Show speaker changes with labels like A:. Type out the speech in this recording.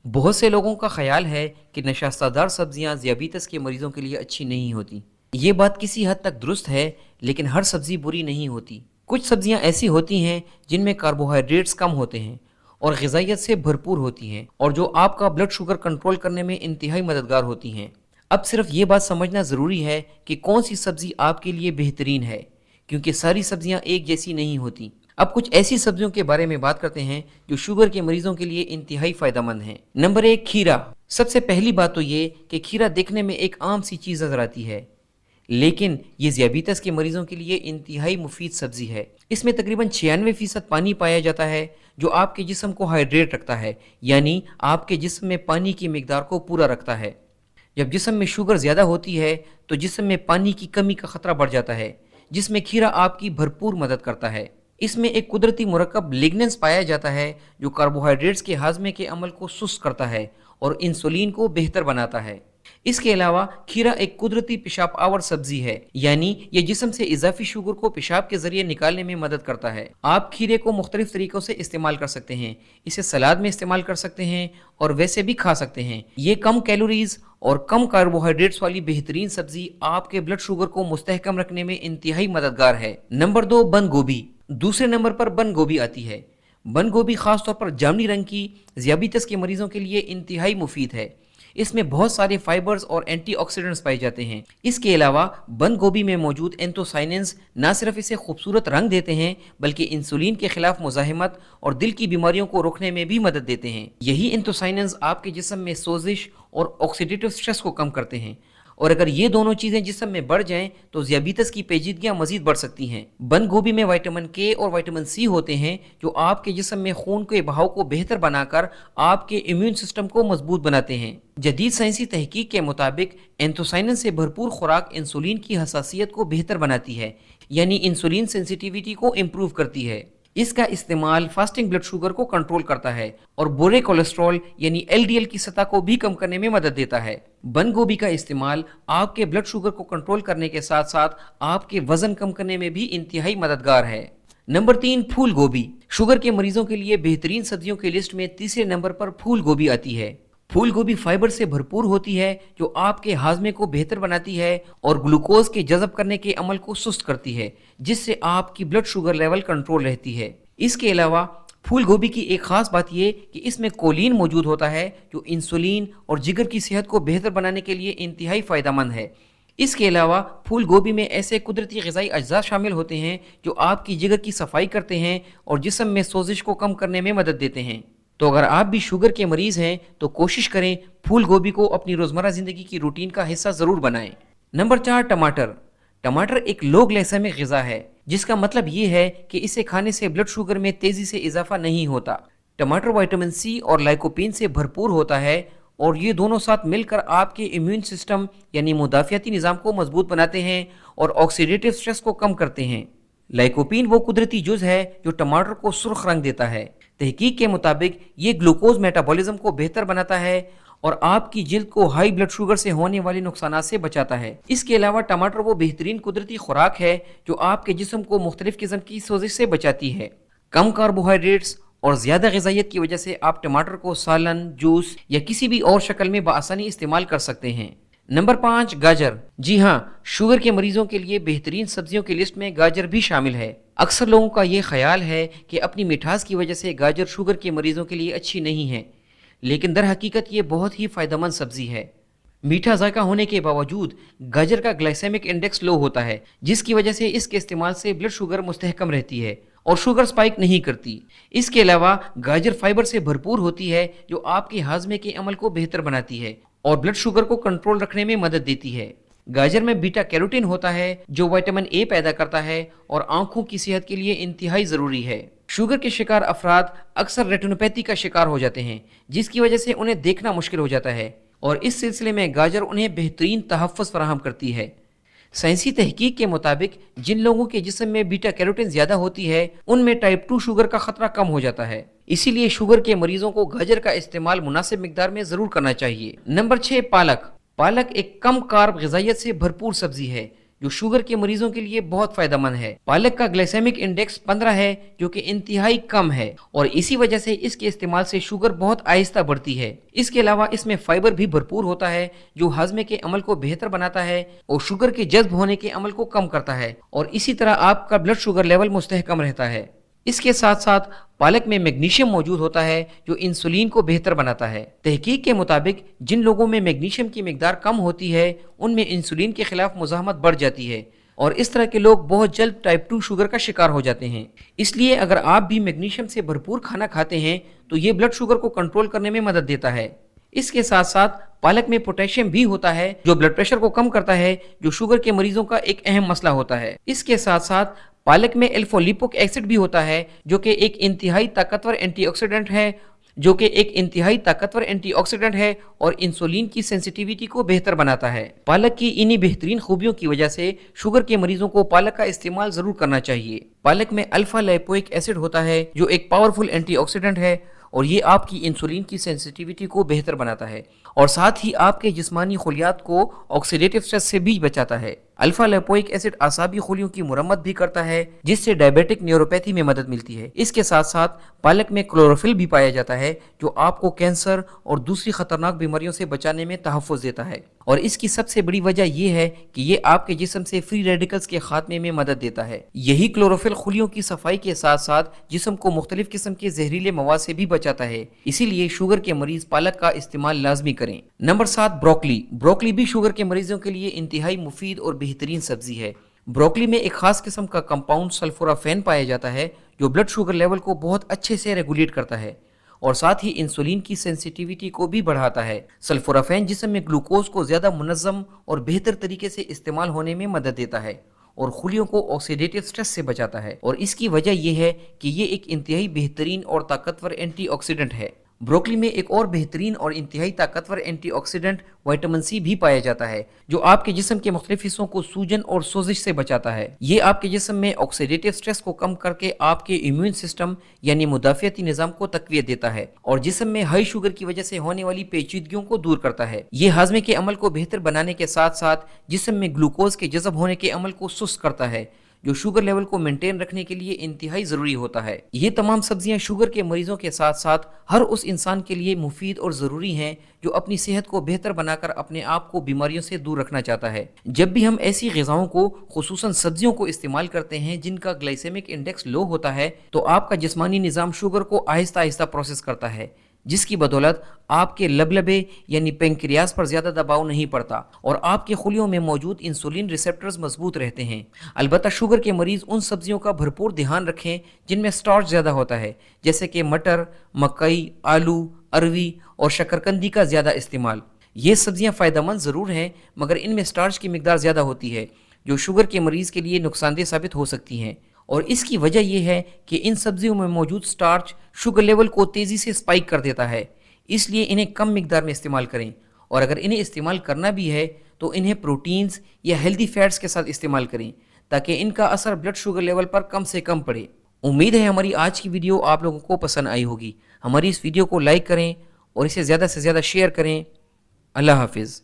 A: بہت سے لوگوں کا خیال ہے کہ نشاستہ دار سبزیاں ذیابیطس کے مریضوں کے لیے اچھی نہیں ہوتی۔ یہ بات کسی حد تک درست ہے، لیکن ہر سبزی بری نہیں ہوتی۔ کچھ سبزیاں ایسی ہوتی ہیں جن میں کاربوہائیڈریٹس کم ہوتے ہیں اور غذائیت سے بھرپور ہوتی ہیں، اور جو آپ کا بلڈ شوگر کنٹرول کرنے میں انتہائی مددگار ہوتی ہیں۔ اب صرف یہ بات سمجھنا ضروری ہے کہ کون سی سبزی آپ کے لیے بہترین ہے، کیونکہ ساری سبزیاں ایک جیسی نہیں ہوتی۔ اب کچھ ایسی سبزیوں کے بارے میں بات کرتے ہیں جو شوگر کے مریضوں کے لیے انتہائی فائدہ مند ہیں۔ نمبر 1، کھیرا۔ سب سے پہلی بات تو یہ کہ کھیرا دیکھنے میں ایک عام سی چیز نظر آتی ہے، لیکن یہ ذیابیطس کے مریضوں کے لیے انتہائی مفید سبزی ہے۔ اس میں تقریباً 96% پانی پایا جاتا ہے، جو آپ کے جسم کو ہائیڈریٹ رکھتا ہے، یعنی آپ کے جسم میں پانی کی مقدار کو پورا رکھتا ہے۔ جب جسم میں شوگر زیادہ ہوتی ہے تو جسم میں پانی کی کمی کا خطرہ بڑھ جاتا ہے، جس میں کھیرا آپ کی بھرپور مدد کرتا ہے۔ اس میں ایک قدرتی مرکب لیگننس پایا جاتا ہے جو کاربوہائیڈریٹس کے ہاضمے کے عمل کو سست کرتا ہے اور انسولین کو بہتر بناتا ہے۔ اس کے علاوہ کھیرا ایک قدرتی پیشاب آور سبزی ہے، یعنی یہ جسم سے اضافی شوگر کو پیشاب کے ذریعے نکالنے میں مدد کرتا ہے۔ آپ کھیرے کو مختلف طریقوں سے استعمال کر سکتے ہیں۔ اسے سلاد میں استعمال کر سکتے ہیں اور ویسے بھی کھا سکتے ہیں۔ یہ کم کیلوریز اور کم کاربوہائیڈریٹس والی بہترین سبزی آپ کے بلڈ شوگر کو مستحکم رکھنے میں انتہائی مددگار ہے۔ نمبر 2، بند گوبھی۔ دوسرے نمبر پر بند گوبھی آتی ہے۔ بند گوبھی خاص طور پر جامنی رنگ کی ذیابیطس کے مریضوں کے لیے انتہائی مفید ہے۔ اس میں بہت سارے فائبرز اور اینٹی آکسیڈنٹس پائے جاتے ہیں۔ اس کے علاوہ بند گوبھی میں موجود اینتھوسائننز نہ صرف اسے خوبصورت رنگ دیتے ہیں، بلکہ انسولین کے خلاف مزاحمت اور دل کی بیماریوں کو روکنے میں بھی مدد دیتے ہیں۔ یہی اینتھوسائننز آپ کے جسم میں سوزش اور آکسیڈیٹو سٹریس کو کم کرتے ہیں، اور اگر یہ دونوں چیزیں جسم میں بڑھ جائیں تو ذیابیطس کی پیچیدگیاں مزید بڑھ سکتی ہیں۔ بند گوبھی میں وٹامن کے اور وٹامن سی ہوتے ہیں جو آپ کے جسم میں خون کے بہاؤ کو بہتر بنا کر آپ کے امیون سسٹم کو مضبوط بناتے ہیں۔ جدید سائنسی تحقیق کے مطابق اینتھوسائنن سے بھرپور خوراک انسولین کی حساسیت کو بہتر بناتی ہے، یعنی انسولین سینسیٹیویٹی کو امپروو کرتی ہے۔ اس کا استعمال فاسٹنگ بلڈ شوگر کو کنٹرول کرتا ہے اور برے کولیسٹرول یعنی LDL کی سطح کو بھی کم کرنے میں مدد دیتا ہے۔ بند گوبھی کا استعمال آپ کے بلڈ شوگر کو کنٹرول کرنے کے ساتھ ساتھ آپ کے وزن کم کرنے میں بھی انتہائی مددگار ہے۔ نمبر 3، پھول گوبھی۔ شوگر کے مریضوں کے لیے بہترین سبزیوں کی لسٹ میں تیسرے نمبر پر پھول گوبھی آتی ہے۔ پھول گوبھی فائبر سے بھرپور ہوتی ہے جو آپ کے ہاضمے کو بہتر بناتی ہے اور گلوکوز کے جذب کرنے کے عمل کو سست کرتی ہے، جس سے آپ کی بلڈ شوگر لیول کنٹرول رہتی ہے۔ اس کے علاوہ پھول گوبھی کی ایک خاص بات یہ کہ اس میں کولین موجود ہوتا ہے جو انسولین اور جگر کی صحت کو بہتر بنانے کے لیے انتہائی فائدہ مند ہے۔ اس کے علاوہ پھول گوبھی میں ایسے قدرتی غذائی اجزاء شامل ہوتے ہیں جو آپ کی جگر کی صفائی کرتے ہیں اور جسم میں سوزش کو کم کرنے میں مدد دیتے ہیں۔ تو اگر آپ بھی شوگر کے مریض ہیں تو کوشش کریں پھول گوبھی کو اپنی روزمرہ زندگی کی روٹین کا حصہ ضرور بنائیں۔ نمبر 4، ٹماٹر۔ ٹماٹر ایک لو گلائسیمک غذا ہے، جس کا مطلب یہ ہے کہ اسے کھانے سے بلڈ شوگر میں تیزی سے اضافہ نہیں ہوتا۔ ٹماٹر وٹامن سی اور لائکوپین سے بھرپور ہوتا ہے اور یہ دونوں ساتھ مل کر آپ کے امیون سسٹم یعنی مدافعتی نظام کو مضبوط بناتے ہیں اور آکسیڈیٹو سٹریس کو کم کرتے ہیں۔ لائکوپین وہ قدرتی جز ہے جو ٹماٹر کو سرخ رنگ دیتا ہے۔ تحقیق کے مطابق یہ گلوکوز میٹابولزم کو بہتر بناتا ہے اور آپ کی جلد کو ہائی بلڈ شوگر سے ہونے والے نقصانات سے بچاتا ہے۔ اس کے علاوہ ٹماٹر وہ بہترین قدرتی خوراک ہے جو آپ کے جسم کو مختلف قسم کی سوزش سے بچاتی ہے۔ کم کاربوہائیڈریٹس اور زیادہ غذائیت کی وجہ سے آپ ٹماٹر کو سالن، جوس یا کسی بھی اور شکل میں بآسانی استعمال کر سکتے ہیں۔ نمبر 5، گاجر۔ جی ہاں، شوگر کے مریضوں کے لیے بہترین سبزیوں کی لسٹ میں گاجر بھی شامل ہے۔ اکثر لوگوں کا یہ خیال ہے کہ اپنی مٹھاس کی وجہ سے گاجر شوگر کے مریضوں کے لیے اچھی نہیں ہے، لیکن در حقیقت یہ بہت ہی فائدہ مند سبزی ہے۔ میٹھا ذائقہ ہونے کے باوجود گاجر کا گلائسیمک انڈیکس لو ہوتا ہے، جس کی وجہ سے اس کے استعمال سے بلڈ شوگر مستحکم رہتی ہے اور شوگر سپائک نہیں کرتی۔ اس کے علاوہ گاجر فائبر سے بھرپور ہوتی ہے جو آپ کے ہاضمے کے عمل کو بہتر بناتی ہے اور بلڈ شوگر کو کنٹرول رکھنے میں مدد دیتی ہے۔ گاجر میں بیٹا کیروٹین ہوتا ہے جو وٹامن اے پیدا کرتا ہے اور آنکھوں کی صحت کے لیے انتہائی ضروری ہے۔ شوگر کے شکار افراد اکثر ریٹینوپیتھی کا شکار ہو جاتے ہیں، جس کی وجہ سے انہیں دیکھنا مشکل ہو جاتا ہے، اور اس سلسلے میں گاجر انہیں بہترین تحفظ فراہم کرتی ہے۔ سائنسی تحقیق کے مطابق جن لوگوں کے جسم میں بیٹا کیروٹین زیادہ ہوتی ہے ان میں ٹائپ 2 شوگر کا خطرہ کم ہو جاتا ہے۔ اسی لیے شوگر کے مریضوں کو گاجر کا استعمال مناسب مقدار میں ضرور کرنا چاہیے۔ نمبر 6، پالک۔ پالک ایک کم کارب غذائیت سے بھرپور سبزی ہے جو شوگر کے مریضوں کے لیے بہت فائدہ مند ہے۔ پالک کا گلائسیمک انڈیکس 15 ہے جو کہ انتہائی کم ہے اور اسی وجہ سے اس کے استعمال سے شوگر بہت آہستہ بڑھتی ہے۔ اس کے علاوہ اس میں فائبر بھی بھرپور ہوتا ہے جو ہاضمے کے عمل کو بہتر بناتا ہے اور شوگر کے جذب ہونے کے عمل کو کم کرتا ہے اور اسی طرح آپ کا بلڈ شوگر لیول مستحکم رہتا ہے۔ اس کے ساتھ ساتھ پالک میں میگنیشیم موجود ہوتا ہے جو انسولین کو بہتر بناتا ہے۔ تحقیق کے مطابق جن لوگوں میں میگنیشیم کی مقدار کم ہوتی ہے ان میں انسولین کے خلاف مزاحمت بڑھ جاتی ہے اور اس طرح کے لوگ بہت جلد ٹائپ 2 شوگر کا شکار ہو جاتے ہیں۔ اس لیے اگر آپ بھی میگنیشیم سے بھرپور کھانا کھاتے ہیں تو یہ بلڈ شوگر کو کنٹرول کرنے میں مدد دیتا ہے۔ اس کے ساتھ ساتھ پالک میں پوٹیشیم بھی ہوتا ہے جو بلڈ پریشر کو کم کرتا ہے، جو شوگر کے مریضوں کا ایک اہم مسئلہ ہوتا ہے۔ اس کے ساتھ ساتھ پالک میں الفا لیپوک ایسڈ بھی ہوتا ہے جو کہ ایک انتہائی طاقتور اینٹی آکسیڈنٹ ہے اور انسولین کی سینسیٹیویٹی کو بہتر بناتا ہے۔ پالک کی انہی بہترین خوبیوں کی وجہ سے شوگر کے مریضوں کو پالک کا استعمال ضرور کرنا چاہیے۔ پالک میں الفا لیپوک ایسڈ ہوتا ہے جو ایک پاورفل اینٹی آکسیڈنٹ ہے اور یہ آپ کی انسولین کی سینسیٹیویٹی کو بہتر بناتا ہے اور ساتھ ہی آپ کے جسمانی خلیات کو آکسیڈیٹیو سٹریس سے بھی بچاتا ہے۔ الفا لیپوک ایسڈ اعصابی خلیوں کی مرمت بھی کرتا ہے جس سے ڈائبیٹک نیوروپیتھی میں مدد ملتی ہے۔ اس کے ساتھ ساتھ پالک میں کلوروفل بھی پایا جاتا ہے جو آپ کو کینسر اور دوسری خطرناک بیماریوں سے بچانے میں تحفظ دیتا ہے اور اس کی سب سے بڑی وجہ یہ ہے کہ یہ آپ کے جسم سے فری ریڈیکلز کے خاتمے میں مدد دیتا ہے۔ یہی کلوروفل خلیوں کی صفائی کے ساتھ ساتھ جسم کو مختلف قسم کے زہریلے مواد سے بھی بچاتا ہے، اسی لیے شوگر کے مریض پالک کا استعمال لازمی کریں۔ نمبر 7، بروکلی بھی شوگر کے مریضوں کے لیے انتہائی مفید اور بہترین سبزی ہے۔ بروکلی میں ایک خاص قسم کا کمپاؤنڈ سلفورافین پایا جاتا ہے جو بلڈ شوگر لیول کو بہت اچھے سے ریگولیٹ کرتا ہے اور ساتھ ہی انسولین کی سینسیٹیویٹی کو بھی بڑھاتا ہے۔ سلفورافین جسم میں گلوکوز کو زیادہ منظم اور بہتر طریقے سے استعمال ہونے میں مدد دیتا ہے اور خلیوں کو آکسیڈیٹیو سٹریس سے بچاتا ہے اور اس کی وجہ یہ ہے کہ یہ ایک انتہائی بہترین اور طاقتور اینٹی آکسیڈنٹ ہے۔ بروکلی میں ایک اور بہترین اور انتہائی طاقتور اینٹی آکسیڈنٹ وٹامن سی بھی پایا جاتا ہے جو آپ کے جسم کے مختلف حصوں کو سوجن اور سوزش سے بچاتا ہے۔ یہ آپ کے جسم میں آکسیڈیٹیو سٹریس کو کم کر کے آپ کے امیون سسٹم یعنی مدافعتی نظام کو تقویت دیتا ہے اور جسم میں ہائی شوگر کی وجہ سے ہونے والی پیچیدگیوں کو دور کرتا ہے۔ یہ ہاضمے کے عمل کو بہتر بنانے کے ساتھ ساتھ جسم میں گلوکوز کے جذب ہونے کے عمل کو سست کرتا ہے جو شوگر لیول کو مینٹین رکھنے کے لیے انتہائی ضروری ہوتا ہے۔ یہ تمام سبزیاں شوگر کے مریضوں کے ساتھ ساتھ ہر اس انسان کے لیے مفید اور ضروری ہیں جو اپنی صحت کو بہتر بنا کر اپنے آپ کو بیماریوں سے دور رکھنا چاہتا ہے۔ جب بھی ہم ایسی غذاؤں کو خصوصاً سبزیوں کو استعمال کرتے ہیں جن کا گلائسیمک انڈیکس لو ہوتا ہے تو آپ کا جسمانی نظام شوگر کو آہستہ آہستہ پروسیس کرتا ہے جس کی بدولت آپ کے لبلبے یعنی پینکریاس پر زیادہ دباؤ نہیں پڑتا اور آپ کے خلیوں میں موجود انسولین ریسیپٹرز مضبوط رہتے ہیں۔ البتہ شوگر کے مریض ان سبزیوں کا بھرپور دھیان رکھیں جن میں سٹارچ زیادہ ہوتا ہے جیسے کہ مٹر، مکئی، آلو، اروی اور شکرکندی کا زیادہ استعمال۔ یہ سبزیاں فائدہ مند ضرور ہیں مگر ان میں سٹارچ کی مقدار زیادہ ہوتی ہے جو شوگر کے مریض کے لیے نقصان دہ ثابت ہو سکتی ہیں اور اس کی وجہ یہ ہے کہ ان سبزیوں میں موجود سٹارچ شوگر لیول کو تیزی سے سپائک کر دیتا ہے، اس لیے انہیں کم مقدار میں استعمال کریں اور اگر انہیں استعمال کرنا بھی ہے تو انہیں پروٹینز یا ہیلدی فیٹس کے ساتھ استعمال کریں تاکہ ان کا اثر بلڈ شوگر لیول پر کم سے کم پڑے۔ امید ہے ہماری آج کی ویڈیو آپ لوگوں کو پسند آئی ہوگی۔ ہماری اس ویڈیو کو لائک کریں اور اسے زیادہ سے زیادہ شیئر کریں۔ اللہ حافظ۔